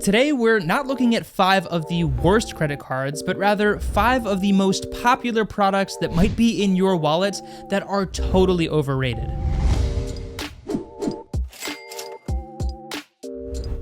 Today, we're not looking at 5 of the worst credit cards, but rather 5 of the most popular products that might be in your wallet that are totally overrated.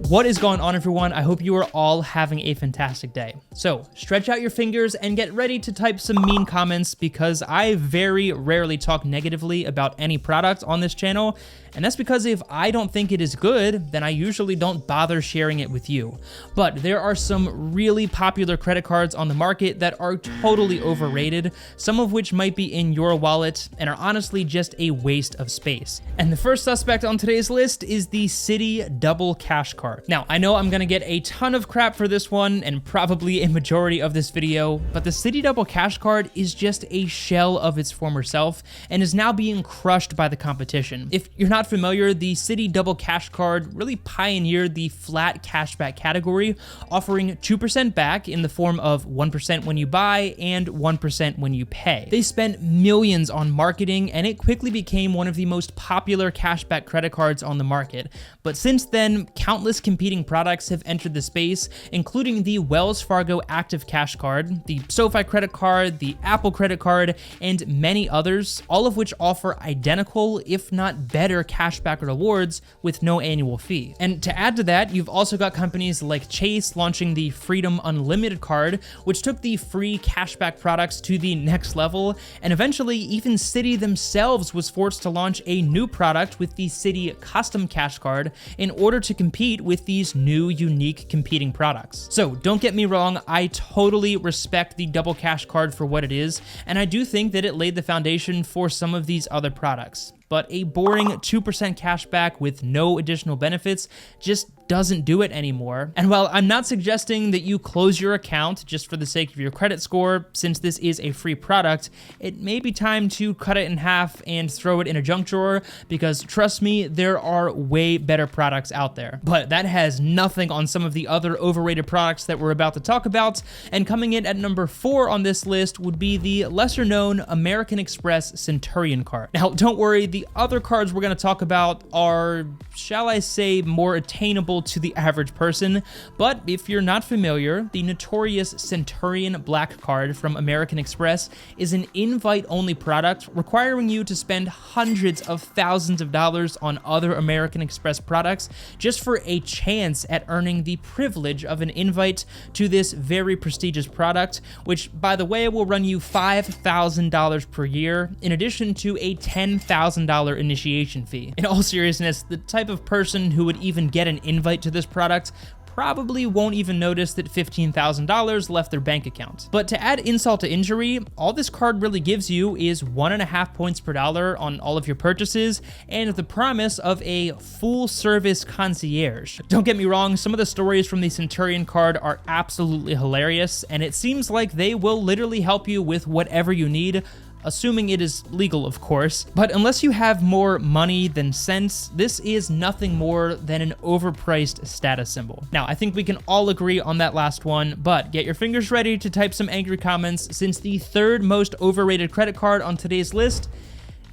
What is going on, everyone? I hope you are all having a fantastic day. So stretch out your fingers and get ready to type some mean comments, because I very rarely talk negatively about any product on this channel. And that's because if I don't think it is good, then I usually don't bother sharing it with you. But there are some really popular credit cards on the market that are totally overrated, some of which might be in your wallet and are honestly just a waste of space. And the first suspect on today's list is the Citi Double Cash Card. Now, I know I'm gonna get a ton of crap for this one and probably a majority of this video, but the Citi Double Cash Card is just a shell of its former self and is now being crushed by the competition. If you're not familiar, the Citi Double Cash Card really pioneered the flat cashback category, offering 2% back in the form of 1% when you buy and 1% when you pay. They spent millions on marketing, and it quickly became one of the most popular cashback credit cards on the market. But since then, countless competing products have entered the space, including the Wells Fargo Active Cash Card, the SoFi credit card, the Apple credit card, and many others, all of which offer identical, if not better, cashback rewards with no annual fee. And to add to that, you've also got companies like Chase launching the Freedom Unlimited card, which took the free cashback products to the next level, and eventually even Citi themselves was forced to launch a new product with the Citi Custom Cash Card in order to compete with these new unique competing products. So don't get me wrong, I totally respect the Double Cash Card for what it is, and I do think that it laid the foundation for some of these other products. But a boring 2% cashback with no additional benefits just doesn't do it anymore. And while I'm not suggesting that you close your account just for the sake of your credit score, since this is a free product, it may be time to cut it in half and throw it in a junk drawer, because trust me, there are way better products out there. But that has nothing on some of the other overrated products that we're about to talk about. And coming in at number 4 on this list would be the lesser known American Express Centurion card. Now, don't worry, the other cards we're going to talk about are, shall I say, more attainable to the average person. But if you're not familiar, the notorious Centurion Black Card from American Express is an invite-only product requiring you to spend hundreds of thousands of dollars on other American Express products just for a chance at earning the privilege of an invite to this very prestigious product, which, by the way, will run you $5,000 per year, in addition to a $10,000 initiation fee. In all seriousness, the type of person who would even get an invite to this product probably won't even notice that $15,000 left their bank account. But to add insult to injury, all this card really gives you is 1.5 points per dollar on all of your purchases, and the promise of a full-service concierge. Don't get me wrong, some of the stories from the Centurion card are absolutely hilarious, and it seems like they will literally help you with whatever you need, assuming it is legal, of course. But unless you have more money than sense, this is nothing more than an overpriced status symbol. Now, I think we can all agree on that last one, but get your fingers ready to type some angry comments, since the third most overrated credit card on today's list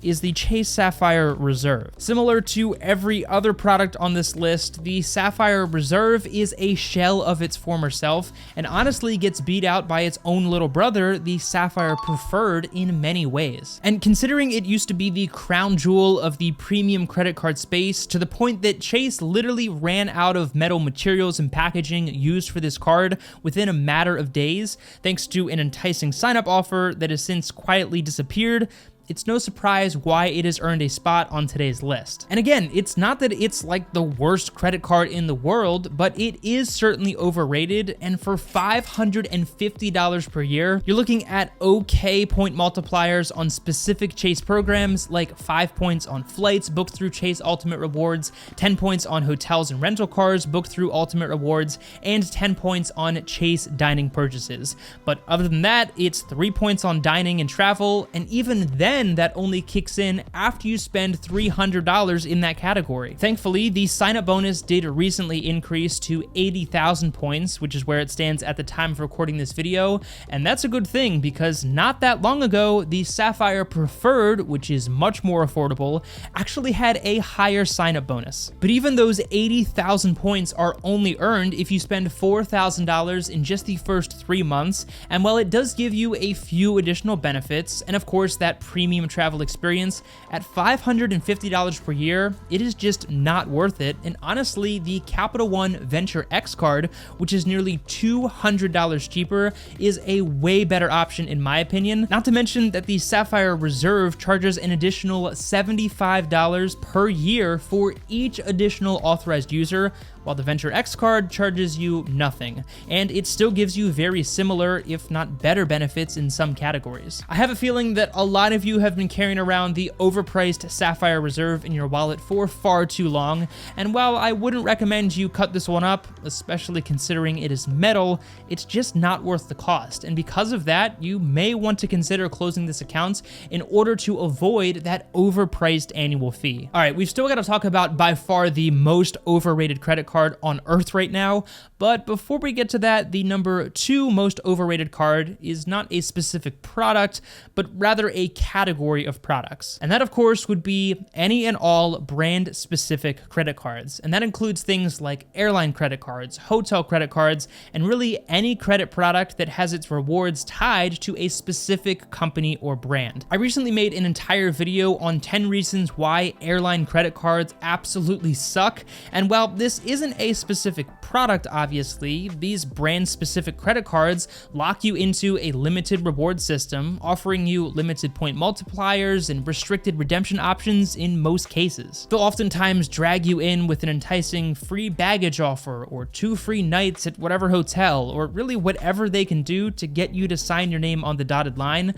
is the Chase Sapphire Reserve. Similar to every other product on this list, the Sapphire Reserve is a shell of its former self, and honestly gets beat out by its own little brother, the Sapphire Preferred, in many ways. And considering it used to be the crown jewel of the premium credit card space, to the point that Chase literally ran out of metal materials and packaging used for this card within a matter of days, thanks to an enticing sign-up offer that has since quietly disappeared, it's no surprise why it has earned a spot on today's list. And again, it's not that it's like the worst credit card in the world, but it is certainly overrated, and for $550 per year, you're looking at okay point multipliers on specific Chase programs, like 5 points on flights booked through Chase Ultimate Rewards, 10 points on hotels and rental cars booked through Ultimate Rewards, and 10 points on Chase dining purchases. But other than that, it's 3 points on dining and travel, and even then then that only kicks in after you spend $300 in that category. Thankfully, the sign-up bonus did recently increase to 80,000 points, which is where it stands at the time of recording this video, and that's a good thing because not that long ago, the Sapphire Preferred, which is much more affordable, actually had a higher sign-up bonus. But even those 80,000 points are only earned if you spend $4,000 in just the first 3 months, and while it does give you a few additional benefits, and of course that premium travel experience, at $550 per year, it is just not worth it, and honestly, the Capital One Venture X card, which is nearly $200 cheaper, is a way better option in my opinion, not to mention that the Sapphire Reserve charges an additional $75 per year for each additional authorized user, while the Venture X card charges you nothing, and it still gives you very similar, if not better benefits in some categories. I have a feeling that a lot of you have been carrying around the overpriced Sapphire Reserve in your wallet for far too long, and while I wouldn't recommend you cut this one up, especially considering it is metal, it's just not worth the cost, and because of that, you may want to consider closing this account in order to avoid that overpriced annual fee. All right, we've still got to talk about by far the most overrated credit card on earth right now, but before we get to that, the number 2 most overrated card is not a specific product, but rather a category of products. And that of course would be any and all brand specific credit cards. And that includes things like airline credit cards, hotel credit cards, and really any credit product that has its rewards tied to a specific company or brand. I recently made an entire video on 10 reasons why airline credit cards absolutely suck, and while this isn't a specific product, obviously, these brand-specific credit cards lock you into a limited reward system, offering you limited point multipliers and restricted redemption options in most cases. They'll oftentimes drag you in with an enticing free baggage offer or 2 free nights at whatever hotel, or really whatever they can do to get you to sign your name on the dotted line.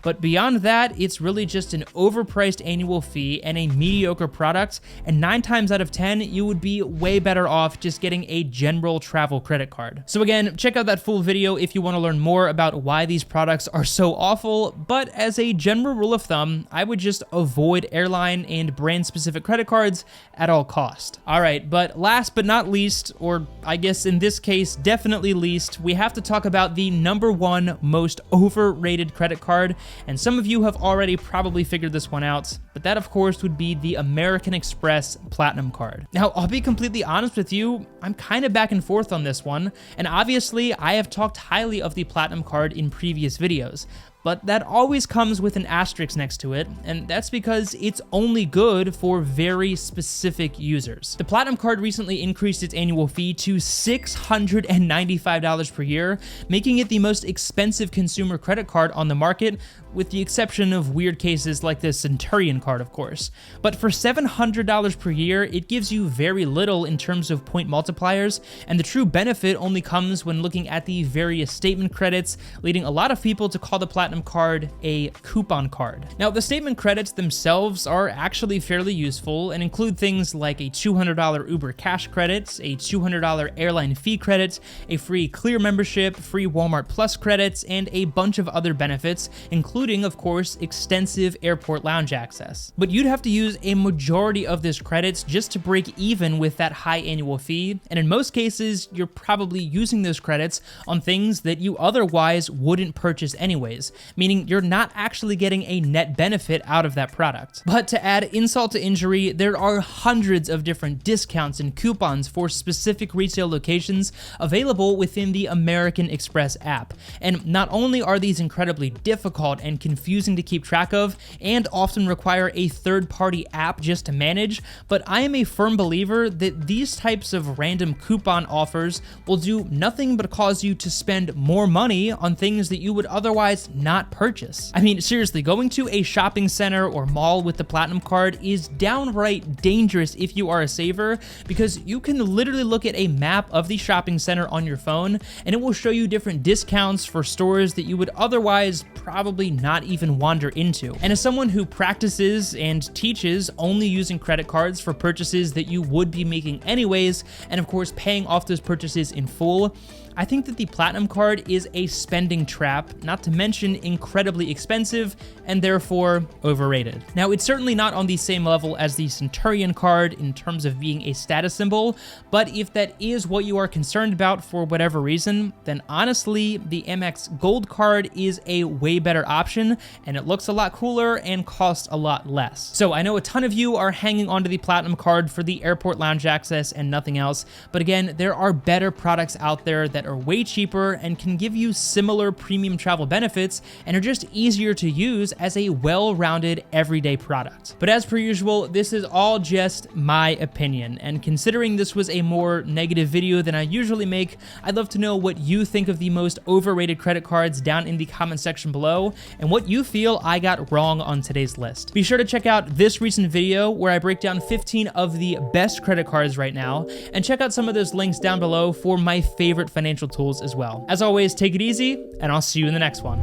But beyond that, it's really just an overpriced annual fee and a mediocre product, and 9 times out of 10, you would be way better off just getting a general travel credit card. So again, check out that full video if you want to learn more about why these products are so awful, but as a general rule of thumb, I would just avoid airline and brand-specific credit cards at all cost. All right, but last but not least, or I guess in this case, definitely least, we have to talk about the number 1 most overrated credit card. And some of you have already probably figured this one out, but that of course would be the American Express Platinum card. Now, I'll be completely honest with you, I'm kind of back and forth on this one, and obviously I have talked highly of the Platinum card in previous videos, but that always comes with an asterisk next to it, and that's because it's only good for very specific users. The Platinum card recently increased its annual fee to $695 per year, making it the most expensive consumer credit card on the market, with the exception of weird cases like the Centurion card, of course. But for $700 per year, it gives you very little in terms of point multipliers, and the true benefit only comes when looking at the various statement credits, leading a lot of people to call the Platinum card a coupon card. Now, the statement credits themselves are actually fairly useful and include things like a $200 Uber cash credit, a $200 airline fee credit, a free Clear membership, free Walmart Plus credits, and a bunch of other benefits, including, of course, extensive airport lounge access. But you'd have to use a majority of these credits just to break even with that high annual fee, and in most cases, you're probably using those credits on things that you otherwise wouldn't purchase anyways, meaning you're not actually getting a net benefit out of that product. But to add insult to injury, there are hundreds of different discounts and coupons for specific retail locations available within the American Express app. And not only are these incredibly difficult and confusing to keep track of, and often require a third-party app just to manage, but I am a firm believer that these types of random coupon offers will do nothing but cause you to spend more money on things that you would otherwise not purchase. I mean, seriously, going to a shopping center or mall with the Platinum card is downright dangerous if you are a saver, because you can literally look at a map of the shopping center on your phone and it will show you different discounts for stores that you would otherwise probably not even wander into. And as someone who practices and teaches only using credit cards for purchases that you would be making anyways, and of course paying off those purchases in full, I think that the Platinum card is a spending trap, not to mention incredibly expensive and therefore overrated. Now, it's certainly not on the same level as the Centurion card in terms of being a status symbol, but if that is what you are concerned about for whatever reason, then honestly, the Amex Gold card is a way better option, and it looks a lot cooler and costs a lot less. So I know a ton of you are hanging onto the Platinum card for the airport lounge access and nothing else, but again, there are better products out there that are way cheaper and can give you similar premium travel benefits and are just easier to use as a well-rounded everyday product. But as per usual, this is all just my opinion, and considering this was a more negative video than I usually make, I'd love to know what you think of the most overrated credit cards down in the comment section below, and what you feel I got wrong on today's list. Be sure to check out this recent video where I break down 15 of the best credit cards right now, and check out some of those links down below for my favorite financial tools as well. As always, take it easy, and I'll see you in the next one.